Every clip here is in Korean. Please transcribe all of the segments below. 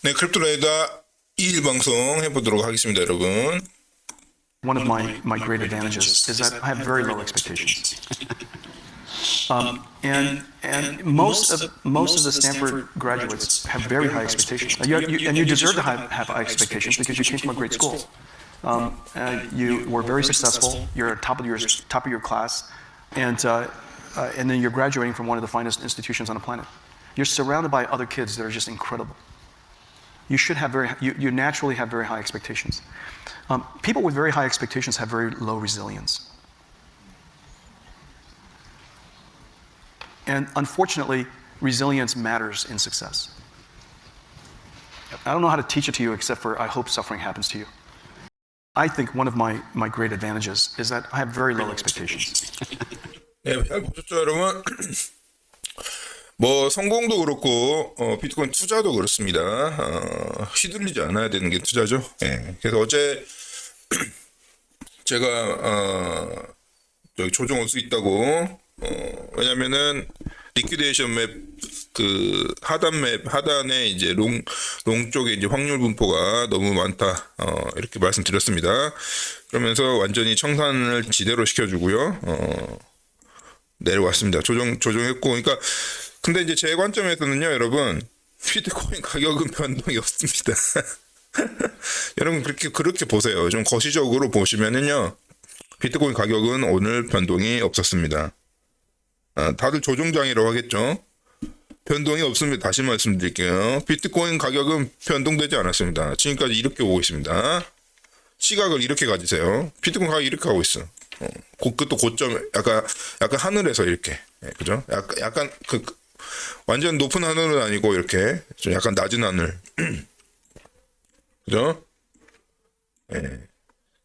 네, 크립토레이더 2일 방송 해보도록 하겠습니다, 여러분. One of my great advantages is that I have very low expectations. And most of the Stanford graduates have very high expectations. And you deserve to have high expectations because you came from a great school. You were very successful. You're top of your class, and then you're graduating from one of the finest institutions on the planet. You're surrounded by other kids that are just incredible. You should have you naturally have very high expectations. People with very high expectations have very low resilience. And unfortunately, resilience matters in success. I don't know how to teach it to you except for I hope suffering happens to you. I think one of my great advantages is that I have very low expectations. 네, 잘 보셨죠, 여러분? 뭐 성공도 그렇고 비트코인 투자도 그렇습니다. 휘둘리지 않아야 되는 게 투자죠. 네, 그래서 어제 제가 여기 조정 올 수 있다고 왜냐면은 리퀴데이션 맵 그 하단에 이제 롱 쪽에 이제 확률 분포가 너무 많다 이렇게 말씀드렸습니다. 그러면서 완전히 청산을 지대로 시켜주고요. 내려왔습니다. 조정했고, 그러니까 근데 이제 제 관점에서는요, 여러분, 비트코인 가격은 변동이 없습니다. 여러분 그렇게 보세요. 좀 거시적으로 보시면은요, 비트코인 가격은 오늘 변동이 없었습니다. 다들 조정장이라고 하겠죠. 변동이 없습니다. 다시 말씀드릴게요. 비트코인 가격은 변동되지 않았습니다. 지금까지 이렇게 오고 있습니다. 시각을 이렇게 가지세요. 비트코인 가격이 이렇게 가고 있어. 그것도 고점 약간 하늘에서 이렇게, 그죠? 약간 완전 높은 하늘은 아니고 이렇게 좀 약간 낮은 하늘, 그죠?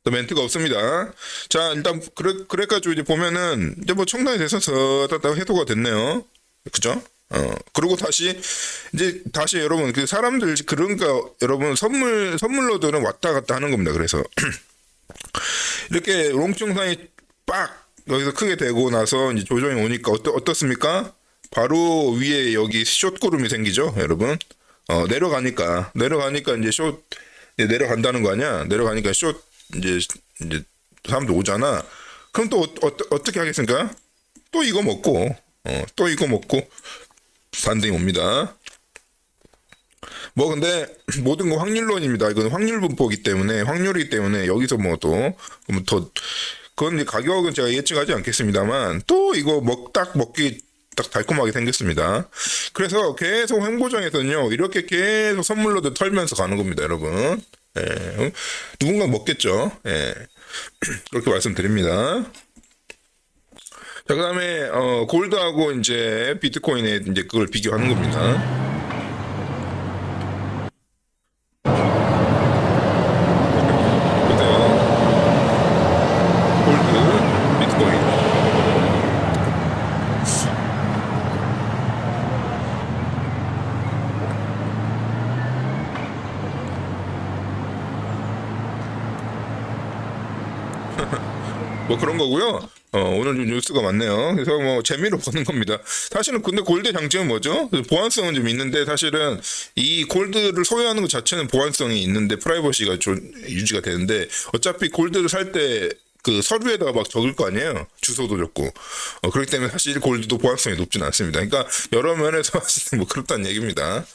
또 멘트가 없습니다. 자, 일단 그래가지고 이제 보면은 이제 뭐 청산이 돼서 해소가 됐네요. 그죠? 그리고 다시 여러분 그 사람들 그러니까 여러분 선물로들은 왔다 갔다 하는 겁니다. 그래서 이렇게 롱청산이 빡 여기서 크게 되고 나서 이제 조정이 오니까 어떻습니까? 바로 위에 여기 숏구름이 생기죠, 여러분. 내려가니까 이제 숏 내려간다는 거 아니야? 내려가니까 숏 이제 사람들 오잖아. 그럼 또 어떻게 하겠습니까? 또 이거 먹고 반등이 옵니다. 뭐 근데 모든 거 확률론입니다. 이건 확률 분포이기 때문에 확률이기 때문에 여기서 뭐 또 더 그건 가격은 제가 예측하지 않겠습니다만 또 이거 먹기 딱 달콤하게 생겼습니다. 그래서 계속 횡보장에서는요 이렇게 계속 선물로도 털면서 가는 겁니다, 여러분. 누군가 먹겠죠. 그렇게 말씀드립니다. 자, 그다음에 골드하고 이제 비트코인에 이제 그걸 비교하는 겁니다. 뭐 그런 거고요. 오늘 좀 뉴스가 많네요. 그래서 뭐 재미로 보는 겁니다. 사실은 근데 골드의 장점은 뭐죠? 보안성은 좀 있는데 사실은 이 골드를 소유하는 것 자체는 보안성이 있는데 프라이버시가 좀 유지가 되는데 어차피 골드를 살 때 그 서류에다가 막 적을 거 아니에요. 주소도 적고. 그렇기 때문에 사실 골드도 보안성이 높진 않습니다. 그러니까 여러 면에서 뭐 그렇다는 얘기입니다.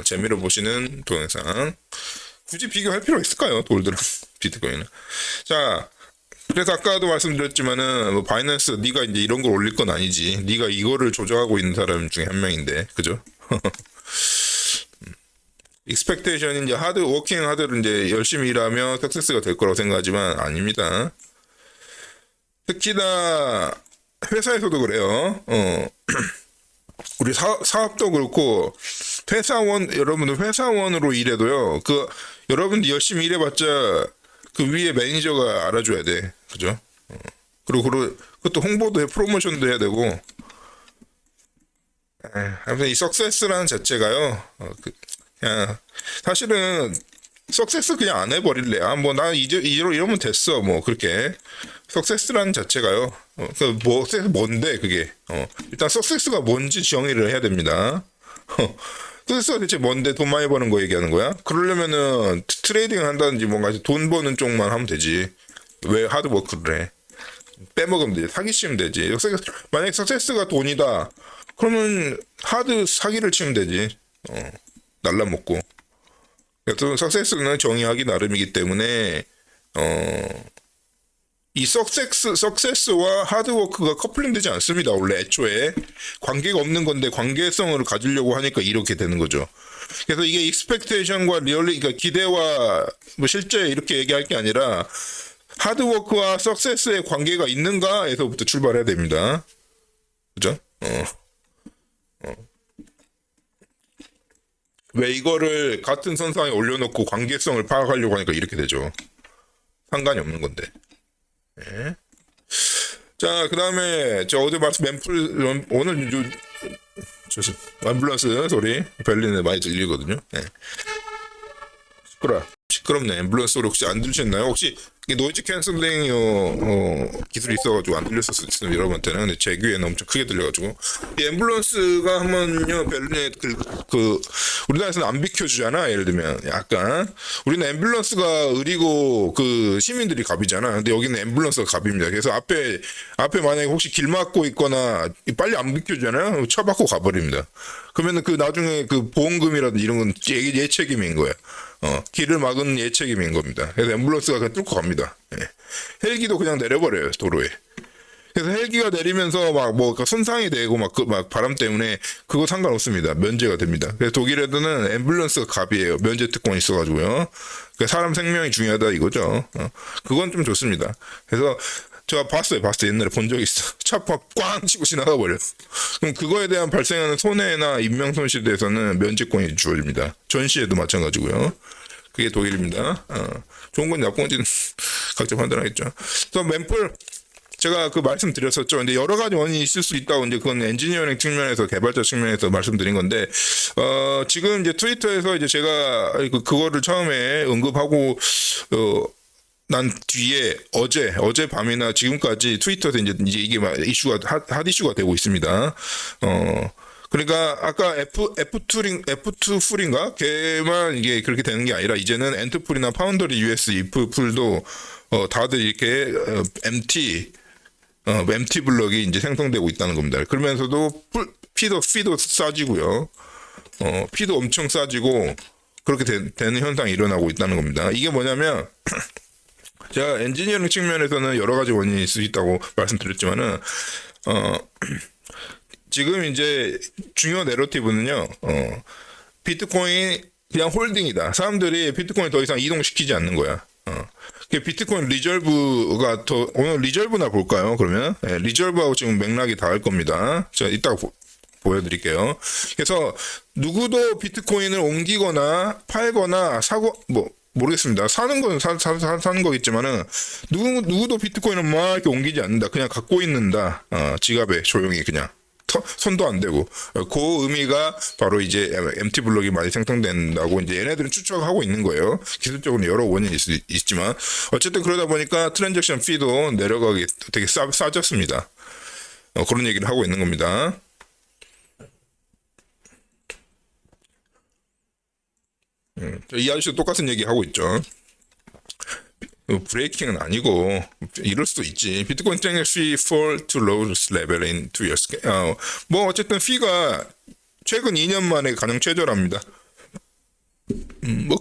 재미로 보시는 동영상. 굳이 비교할 필요가 있을까요? 골드랑 비트코인은. 자. 그래서 아까도 말씀드렸지만은 뭐 바이낸스 네가 이제 이런 걸 올릴 건 아니지. 네가 이거를 조정하고 있는 사람 중에 한 명인데, 그죠? 익스펙테이션이 이제 워킹 하드를 이제 열심히 일하면 석세스가 될 거라고 생각하지만 아닙니다. 특히나 회사에서도 그래요. 우리 사업도 그렇고 여러분들 회사원으로 일해도요. 여러분들 열심히 일해봤자 그 위에 매니저가 알아줘야 돼. 그죠? 그리고 그것도 홍보도 해, 프로모션도 해야 되고. 아무튼 이 석세스라는 자체가요. 그냥 사실은 석세스 그냥 안 해버릴래. 뭐 나 이러면 됐어. 뭐 그렇게 석세스라는 자체가요. 뭔데 그게? 일단 석세스가 뭔지 정의를 해야 됩니다. 서섹스가 대체 뭔데 돈 많이 버는 거 얘기하는 거야? 그러려면은 트레이딩 한다든지 뭔가 돈 버는 쪽만 하면 되지. 왜 하드워크를 해? 빼먹으면 되지. 사기치면 되지. 만약에 서섹스가 돈이다. 그러면 하드 사기를 치면 되지. 날라먹고. 그래서 석세스는 정의하기 나름이기 때문에 이 석세스와 하드워크가 커플링되지 않습니다. 원래 애초에 관계가 없는 건데 관계성을 가지려고 하니까 이렇게 되는 거죠. 그래서 이게 익스펙테이션과 리얼리 그러니까 기대와 뭐 실제 이렇게 얘기할 게 아니라 하드워크와 석세스의 관계가 있는가에서부터 출발해야 됩니다. 그죠? 왜 이거를 같은 선상에 올려놓고 관계성을 파악하려고 하니까 이렇게 되죠. 상관이 없는 건데. 네. 자, 그 다음에, 어제 말씀 오늘, 앰뷸런스 소리, berlin에 많이 들리거든요. 네. 시끄럽네. 앰뷸런스 소리 혹시 안 들으셨나요? 혹시 노이즈 캔슬링 기술이 있어가지고 안 들렸을 수 있어요 여러분한테는. 근데 제 귀에는 엄청 크게 들려가지고 이 앰뷸런스가 하면요 베를린에 우리나라에서는 안 비켜주잖아. 예를 들면 약간 우리는 앰뷸런스가 의리고 그 시민들이 갑이잖아. 근데 여기는 앰뷸런스가 갑입니다. 그래서 앞에 만약에 혹시 길 막고 있거나 빨리 안 비켜주잖아요. 쳐박고 가버립니다. 그러면은 그 나중에 그 보험금이라든지 이런 건 예책임인 거야. 길을 막은 예책임인 겁니다. 그래서 앰뷸런스가 그냥 뚫고 갑니다. 예. 헬기도 그냥 내려버려요, 도로에. 그래서 헬기가 내리면서 막 손상이 되고 막 바람 때문에 그거 상관없습니다. 면제가 됩니다. 그래서 독일에서는 앰뷸런스가 갑이에요. 면제 특권이 있어가지고요. 그러니까 사람 생명이 중요하다 이거죠. 그건 좀 좋습니다. 그래서 제가 봤어요. 옛날에 본 적 있어. 차 꽝 치고 지나가 버려. 그럼 그거에 대한 발생하는 손해나 인명 손실에 대해서는 면제권이 주어집니다. 전시에도 마찬가지고요. 그게 독일입니다. 좋은 건 나쁜 건지는 각자 판단하겠죠. 그래서 맨폴 제가 그 말씀드렸었죠. 근데 여러 가지 원인이 있을 수 있다고 이제 그건 엔지니어링 측면에서 개발자 측면에서 말씀드린 건데 지금 이제 트위터에서 이제 제가 그거를 처음에 언급하고 난 뒤에 어제 밤이나 지금까지 트위터에서 이제 이게 막 핫 이슈가 되고 있습니다. 그러니까 아까 F2 풀인가? 걔만 이게 그렇게 되는 게 아니라 이제는 엔트풀이나 파운더리 US if 풀도 다들 이렇게 MT 블럭이 이제 생성되고 있다는 겁니다. 그러면서도 피도 싸지고요. 피도 엄청 싸지고 그렇게 되는 현상이 일어나고 있다는 겁니다. 이게 뭐냐면 제가 엔지니어링 측면에서는 여러 가지 원인이 있을 수 있다고 말씀드렸지만은 지금 이제 중요 내러티브는요. 비트코인 그냥 홀딩이다. 사람들이 비트코인 더 이상 이동시키지 않는 거야. 비트코인 리저브가 오늘 리저브나 볼까요? 그러면 리저브하고 지금 맥락이 닿을 겁니다. 제가 이따가 보여드릴게요. 그래서 누구도 비트코인을 옮기거나 팔거나 사고 모르겠습니다. 사는 건 사는 거겠지만은 누구도 비트코인을 막 이렇게 옮기지 않는다. 그냥 갖고 있는다. 지갑에 조용히 그냥 손도 안 대고 그 의미가 바로 이제 MT 블록이 많이 생성된다고 이제 얘네들은 추측하고 있는 거예요. 기술적으로 여러 원인이 있지만 어쨌든 그러다 보니까 트랜잭션 피도 내려가기 되게 싸졌습니다. 그런 얘기를 하고 있는 겁니다. 이 아저씨도 똑같은 얘기 하고 있죠. 브레이킹은 아니고 이럴 수도 있지. 비트코인 트랜잭션 fee fall to lowest level in 2 years. 어쨌든 fee가 최근 2년 만에 가장 최저랍니다.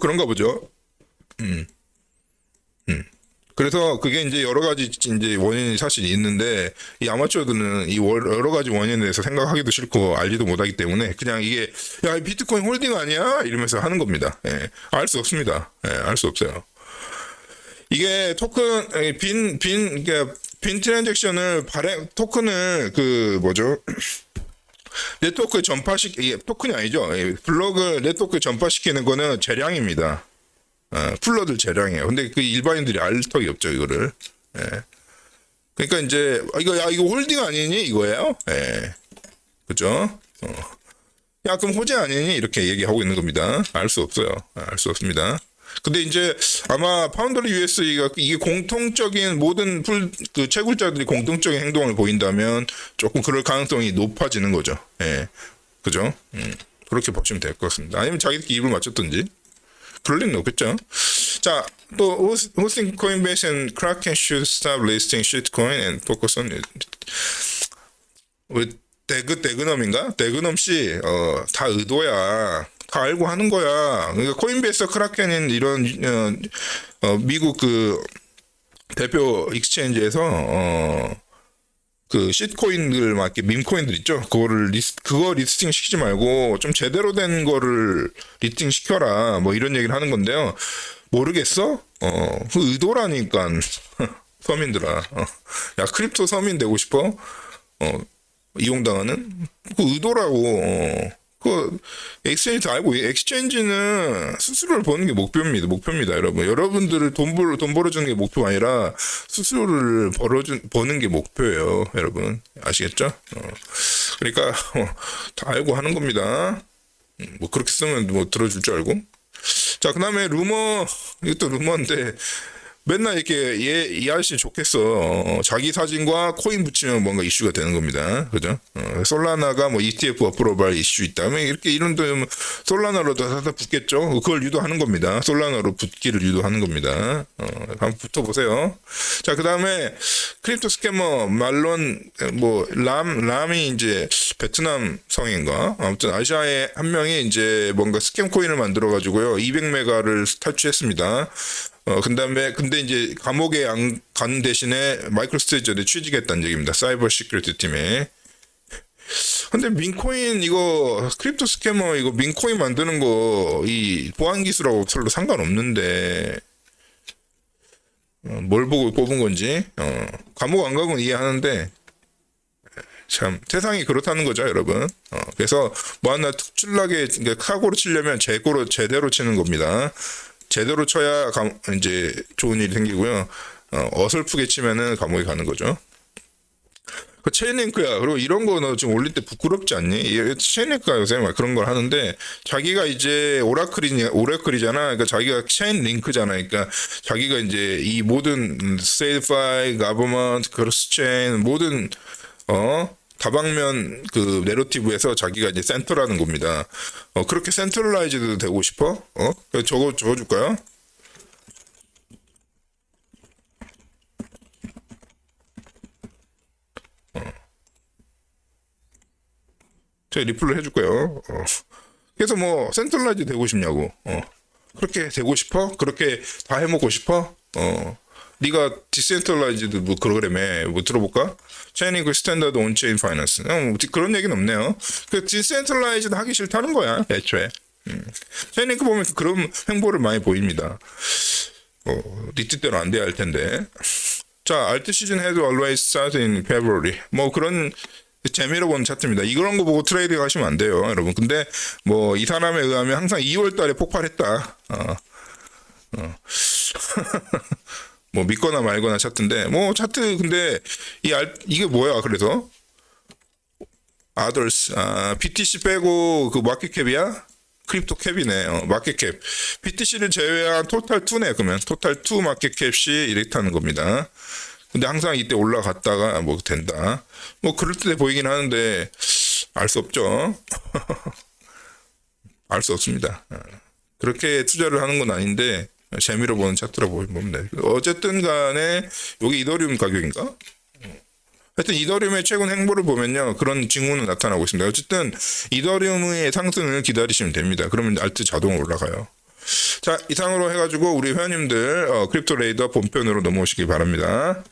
그런가 보죠. 그래서 그게 이제 여러 가지 이제 원인이 사실 있는데 이 아마추어들은 이 여러 가지 원인에 대해서 생각하기도 싫고 알지도 못하기 때문에 그냥 이게 야 비트코인 홀딩 아니야 이러면서 하는 겁니다. 알 수 없습니다. 알 수 없어요. 이게 토큰 빈 트랜잭션을 토큰을 네트워크에 이게 토큰이 아니죠. 블록을 네트워크에 전파시키는 거는 재량입니다. 풀러들 재량이에요. 근데 그 일반인들이 알 턱이 없죠, 이거를. 그러니까 이제, 이거 홀딩 아니니? 이거예요? 그죠? 야, 그럼 호재 아니니? 이렇게 얘기하고 있는 겁니다. 알 수 없어요. 알 수 없습니다. 근데 이제 아마 파운더리 US가 이게 공통적인 모든 채굴자들이 공통적인 행동을 보인다면 조금 그럴 가능성이 높아지는 거죠. 그죠? 그렇게 보시면 될 것 같습니다. 아니면 자기들끼리 입을 맞췄든지. 그럴 리는 없겠죠. 자, 또 who think Coinbase and Kraken should stop listing shitcoin and focus on it? 대그넘인가? 대그넘 씨, 다 의도야. 다 알고 하는 거야. 그러니까 코인베이스 크라켄인 이런 미국 그 대표 익스체인지에서 그 시트코인들 막 이렇게 밈코인들 있죠. 그거 리스팅 시키지 말고 좀 제대로 된 거를 리스팅 시켜라. 뭐 이런 얘기를 하는 건데요. 모르겠어? 그 의도라니까. 서민들아. 야, 크립토 서민 되고 싶어? 이용당하는? 그 의도라고. 그 엑스체인지 알고 엑스체인지는 수수료를 버는 게 목표입니다, 여러분. 여러분들을 돈 벌어주는 게 목표가 아니라 수수료를 버는 게 목표예요, 여러분. 아시겠죠? 그러니까 다 알고 하는 겁니다. 뭐 그렇게 쓰면 뭐 들어줄 줄 알고. 자, 그다음에 루머, 이것도 루머인데. 맨날 이렇게 이 아저씨 좋겠어. 자기 사진과 코인 붙이면 뭔가 이슈가 되는 겁니다. 그죠? 솔라나가 뭐 ETF 어프로발 이슈 있다. 이렇게 이런 데 솔라나로 다 붙겠죠? 그걸 유도하는 겁니다. 솔라나로 붙기를 유도하는 겁니다. 한번 붙어보세요. 자, 그 다음에 크립토 스캐머 말론, 람이 이제 베트남 성인가? 아무튼 아시아의 한 명이 이제 뭔가 스캠 코인을 만들어가지고요. 200메가를 탈취했습니다. 근데 이제 감옥에 안 간 대신에 마이크로스트레이저에 취직했다는 얘기입니다. 사이버 시큐리티 팀에. 근데 민코인 이거 크립토 스캐머 이거 민코인 만드는 거 이 보안 기술하고 별로 상관없는데 뭘 보고 뽑은 건지 감옥 안 가고는 이해하는데 참 세상이 그렇다는 거죠, 여러분. 그래서 뭐 하나 특출나게 사고로 치려면 제대로 치는 겁니다. 제대로 쳐야 이제 좋은 일이 생기고요. 어설프게 치면은 감옥에 가는 거죠. 그 체인링크야. 그리고 이런 거 너 지금 올릴 때 부끄럽지 않니? 체인링크가 요새 막 그런 걸 하는데 자기가 이제 오라클이잖아. 그러니까 자기가 체인링크잖아. 그러니까 자기가 이제 이 모든 SafeFi, Government, 크로스체인 모든 다방면 그 내러티브에서 자기가 이제 센터라는 겁니다. 그렇게 센트럴라이즈도 되고 싶어? 적어줄까요? 제가 리플을 해줄 거예요. 그래서 뭐 센트럴라이즈 되고 싶냐고. 그렇게 되고 싶어? 그렇게 다 해먹고 싶어? 네가 디센트럴라이즈드 뭐 프로그램에 뭐 들어볼까? 체인링크 스탠다드 온체인 파이낸스. 그런 얘기는 없네요. 그 디센트럴라이즈드 하기 싫다는 거야, 애초에. 체인링크 보면 그런 행보를 많이 보입니다. 네 뜻대로 안 돼야 할 텐데. 자, 알트 시즌 헤드 always start in February. 뭐 그런 재미로 보는 차트입니다. 이런 거 보고 트레이드 하시면 안 돼요, 여러분. 근데 뭐 이 사람에 의하면 항상 2월 달에 폭발했다. 뭐 믿거나 말거나 차트인데 뭐 차트 근데 이게 뭐야? 그래서 others BTC 빼고 그 마켓캡이야? 크립토 캡이네. 마켓캡. BTC를 제외한 토탈 2네. 그러면 토탈 2 마켓캡이 이렇다는 겁니다. 근데 항상 이때 올라갔다가 뭐 된다. 뭐 그럴 때 보이긴 하는데 알 수 없죠. 알 수 없습니다. 그렇게 투자를 하는 건 아닌데 재미로 보는 차트라 보면 돼. 어쨌든 간에 여기 이더리움 가격인가? 하여튼 이더리움의 최근 행보를 보면요. 그런 징후는 나타나고 있습니다. 어쨌든 이더리움의 상승을 기다리시면 됩니다. 그러면 알트 자동으로 올라가요. 자, 이상으로 해가지고 우리 회원님들 크립토 레이더 본편으로 넘어오시기 바랍니다.